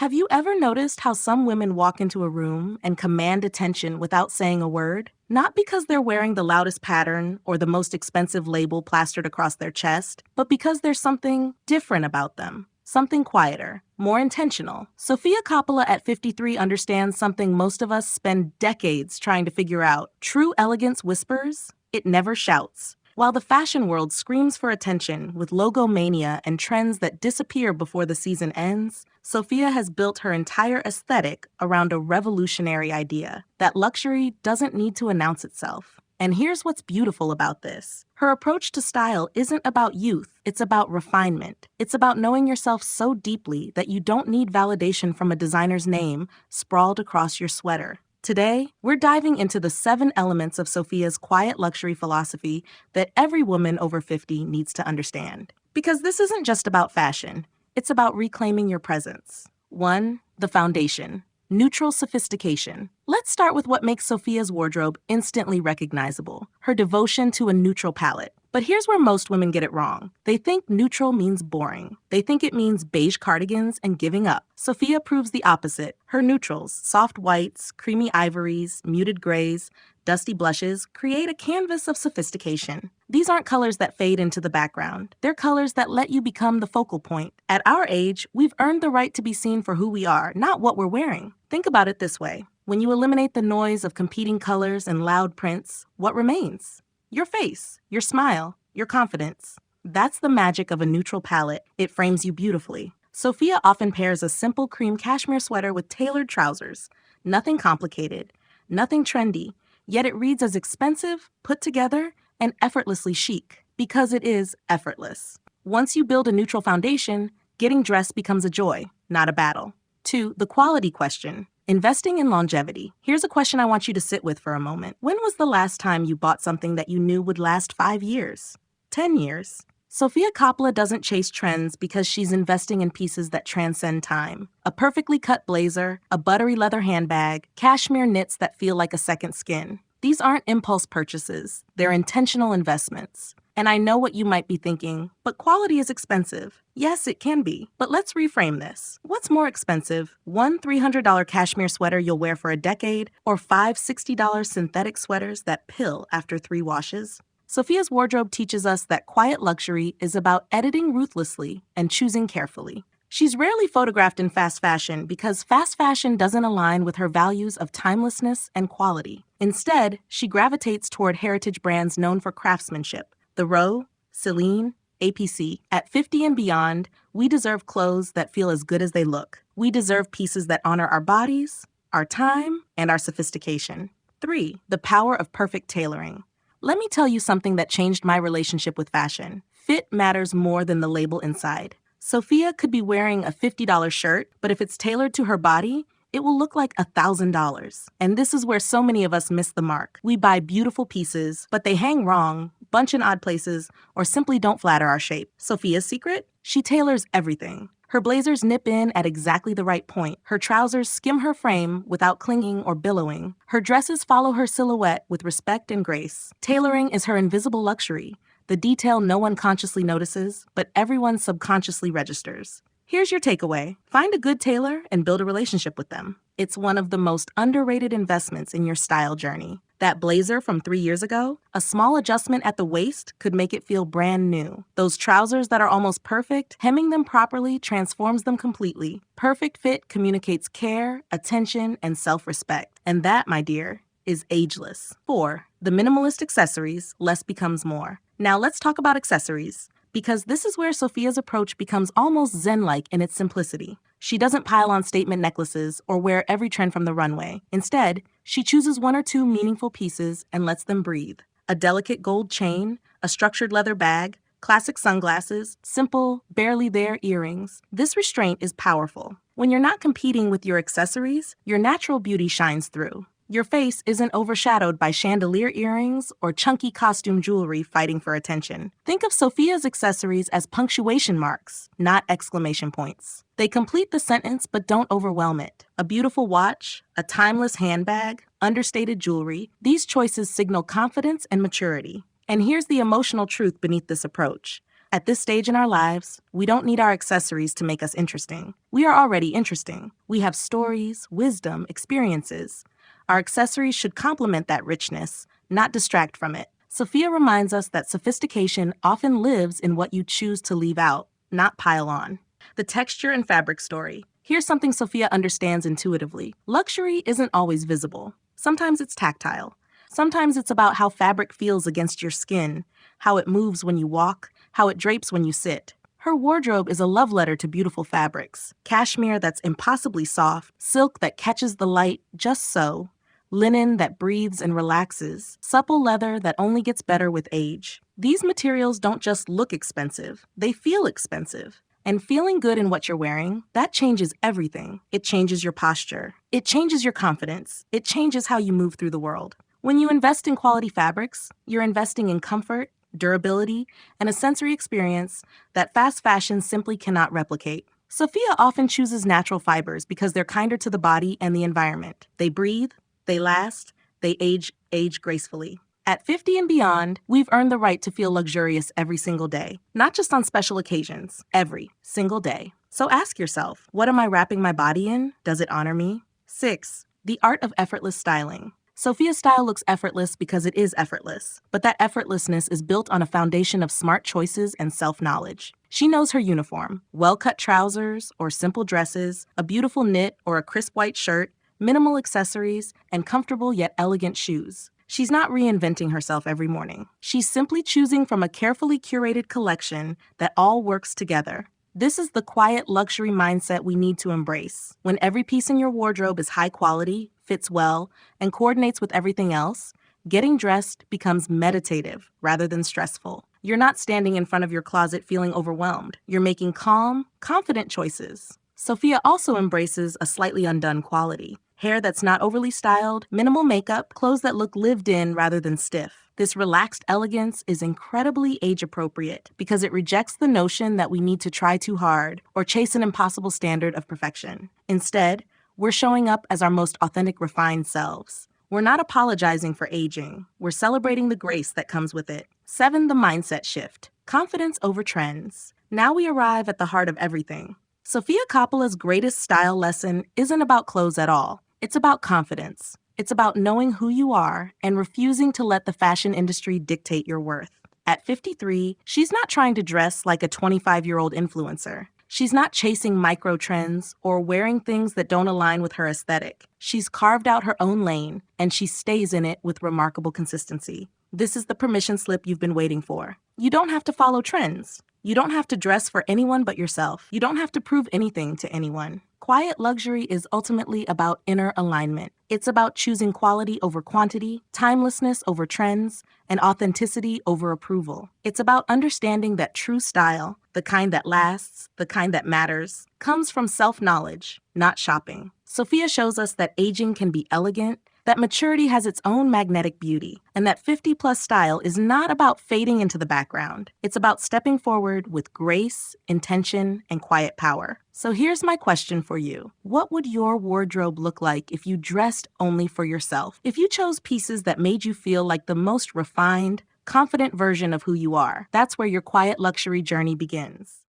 Have you ever noticed how some women walk into a room and command attention without saying a word? Not because they're wearing the loudest pattern or the most expensive label plastered across their chest, but because there's something different about them. Something quieter, more intentional. Sofia Coppola at 53 understands something most of us spend decades trying to figure out. True elegance whispers, it never shouts. While the fashion world screams for attention with logo mania and trends that disappear before the season ends, Sofia has built her entire aesthetic around a revolutionary idea that luxury doesn't need to announce itself. And here's what's beautiful about this. Her approach to style isn't about youth, it's about refinement. It's about knowing yourself so deeply that you don't need validation from a designer's name sprawled across your sweater. Today, we're diving into the 7 elements of Sofia's quiet luxury philosophy that every woman over 50 needs to understand. Because this isn't just about fashion, it's about reclaiming your presence. 1. The foundation. Neutral sophistication. Let's start with what makes Sofia's wardrobe instantly recognizable, her devotion to a neutral palette. But here's where most women get it wrong. They think neutral means boring. They think it means beige cardigans and giving up. Sofia proves the opposite. Her neutrals, soft whites, creamy ivories, muted grays, dusty blushes, create a canvas of sophistication. These aren't colors that fade into the background. They're colors that let you become the focal point. At our age, we've earned the right to be seen for who we are, not what we're wearing. Think about it this way. When you eliminate the noise of competing colors and loud prints, what remains? Your face, your smile, your confidence. That's the magic of a neutral palette. It frames you beautifully. Sofia often pairs a simple cream cashmere sweater with tailored trousers. Nothing complicated, nothing trendy, yet it reads as expensive, put together, and effortlessly chic, because it is effortless. Once you build a neutral foundation, getting dressed becomes a joy, not a battle. 2. The quality question. Investing in longevity. Here's a question I want you to sit with for a moment. When was the last time you bought something that you knew would last 5 years? 10 years? Sofia Coppola doesn't chase trends because she's investing in pieces that transcend time. A perfectly cut blazer, a buttery leather handbag, cashmere knits that feel like a second skin. These aren't impulse purchases. They're intentional investments. And I know what you might be thinking, but quality is expensive. Yes, it can be, but let's reframe this. What's more expensive? One $300 cashmere sweater you'll wear for a decade, or 5 $60 synthetic sweaters that pill after 3 washes? Sofia's wardrobe teaches us that quiet luxury is about editing ruthlessly and choosing carefully. She's rarely photographed in fast fashion because fast fashion doesn't align with her values of timelessness and quality. Instead, she gravitates toward heritage brands known for craftsmanship. The Row, Celine, APC. At 50 and beyond, we deserve clothes that feel as good as they look. We deserve pieces that honor our bodies, our time, and our sophistication. 3. The power of perfect tailoring. Let me tell you something that changed my relationship with fashion. Fit matters more than the label inside. Sofia could be wearing a $50 shirt, but if it's tailored to her body, it will look like $1,000. And this is where so many of us miss the mark. We buy beautiful pieces, but they hang wrong, bunch in odd places, or simply don't flatter our shape. Sofia's secret? She tailors everything. Her blazers nip in at exactly the right point. Her trousers skim her frame without clinging or billowing. Her dresses follow her silhouette with respect and grace. Tailoring is her invisible luxury, the detail no one consciously notices, but everyone subconsciously registers. Here's your takeaway. Find a good tailor and build a relationship with them. It's one of the most underrated investments in your style journey. That blazer from 3 years ago, a small adjustment at the waist could make it feel brand new. Those trousers that are almost perfect, hemming them properly transforms them completely. Perfect fit communicates care, attention, and self-respect. And that, my dear, is ageless. 4. The minimalist accessories, less becomes more. Now let's talk about accessories, because this is where Sofia's approach becomes almost zen-like in its simplicity. She doesn't pile on statement necklaces or wear every trend from the runway. Instead, she chooses 1 or 2 meaningful pieces and lets them breathe. A delicate gold chain, a structured leather bag, classic sunglasses, simple, barely there earrings. This restraint is powerful. When you're not competing with your accessories, your natural beauty shines through. Your face isn't overshadowed by chandelier earrings or chunky costume jewelry fighting for attention. Think of Sofia's accessories as punctuation marks, not exclamation points. They complete the sentence but don't overwhelm it. A beautiful watch, a timeless handbag, understated jewelry, these choices signal confidence and maturity. And here's the emotional truth beneath this approach. At this stage in our lives, we don't need our accessories to make us interesting. We are already interesting. We have stories, wisdom, experiences. Our accessories should complement that richness, not distract from it. Sofia reminds us that sophistication often lives in what you choose to leave out, not pile on. The texture and fabric story. Here's something Sofia understands intuitively. Luxury isn't always visible. Sometimes it's tactile. Sometimes it's about how fabric feels against your skin, how it moves when you walk, how it drapes when you sit. Her wardrobe is a love letter to beautiful fabrics. Cashmere that's impossibly soft, silk that catches the light just so, linen that breathes and relaxes, supple leather that only gets better with age. These materials don't just look expensive, they feel expensive. And feeling good in what you're wearing, that changes everything. It changes your posture. It changes your confidence. It changes how you move through the world. When you invest in quality fabrics, you're investing in comfort, durability, and a sensory experience that fast fashion simply cannot replicate. Sofia often chooses natural fibers because they're kinder to the body and the environment. They breathe, they last, they age gracefully. At 50 and beyond, we've earned the right to feel luxurious every single day, not just on special occasions, every single day. So ask yourself, what am I wrapping my body in? Does it honor me? 6. The art of effortless styling. Sofia's style looks effortless because it is effortless, but that effortlessness is built on a foundation of smart choices and self-knowledge. She knows her uniform, well-cut trousers or simple dresses, a beautiful knit or a crisp white shirt, minimal accessories, and comfortable yet elegant shoes. She's not reinventing herself every morning. She's simply choosing from a carefully curated collection that all works together. This is the quiet luxury mindset we need to embrace. When every piece in your wardrobe is high quality, fits well, and coordinates with everything else, getting dressed becomes meditative rather than stressful. You're not standing in front of your closet feeling overwhelmed. You're making calm, confident choices. Sofia also embraces a slightly undone quality. Hair that's not overly styled, minimal makeup, clothes that look lived in rather than stiff. This relaxed elegance is incredibly age-appropriate because it rejects the notion that we need to try too hard or chase an impossible standard of perfection. Instead, we're showing up as our most authentic, refined selves. We're not apologizing for aging. We're celebrating the grace that comes with it. 7. The mindset shift. Confidence over trends. Now we arrive at the heart of everything. Sofia Coppola's greatest style lesson isn't about clothes at all. It's about confidence. It's about knowing who you are and refusing to let the fashion industry dictate your worth. At 53, she's not trying to dress like a 25-year-old influencer. She's not chasing micro trends or wearing things that don't align with her aesthetic. She's carved out her own lane, and she stays in it with remarkable consistency. This is the permission slip you've been waiting for. You don't have to follow trends. You don't have to dress for anyone but yourself. You don't have to prove anything to anyone. Quiet luxury is ultimately about inner alignment. It's about choosing quality over quantity, timelessness over trends, and authenticity over approval. It's about understanding that true style, the kind that lasts, the kind that matters, comes from self-knowledge, not shopping. Sofia shows us that aging can be elegant, that maturity has its own magnetic beauty, and that 50-plus style is not about fading into the background. It's about stepping forward with grace, intention, and quiet power. So here's my question for you. What would your wardrobe look like if you dressed only for yourself? If you chose pieces that made you feel like the most refined, confident version of who you are, that's where your quiet luxury journey begins.